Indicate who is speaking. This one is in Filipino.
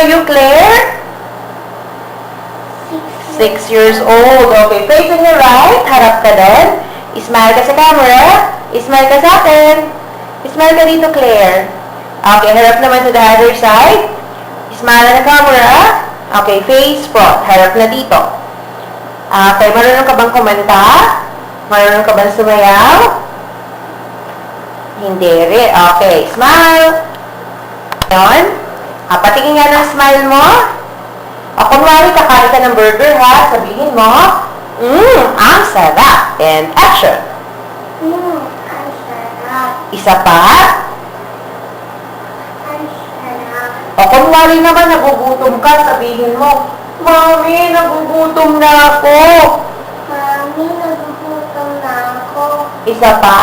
Speaker 1: are you, Claire? 6 years old. Okay, facing your right. Harap ka din. Smile ka sa camera. Smile ka sa akin. Smile ka dito, Claire. Okay, harap naman to the other side. Smile na camera. Okay, face front. Harap na dito. Okay, marunong ka bang kumanta? Marunong ka bang sumayaw? Hindi rin. Okay, smile. Ngayon, patingin nga ng smile mo. O, kunwari, kakain ka ng burger, ha? Sabihin mo, ang sarap. And action.
Speaker 2: Ang sarap.
Speaker 1: Isa pa.
Speaker 2: Ang sarap.
Speaker 1: O, kunwari naman, nagugutom ka, sabihin mo, Mami, nagugutom na ako.
Speaker 2: Mami, nagugutom na ako.
Speaker 1: Isa pa.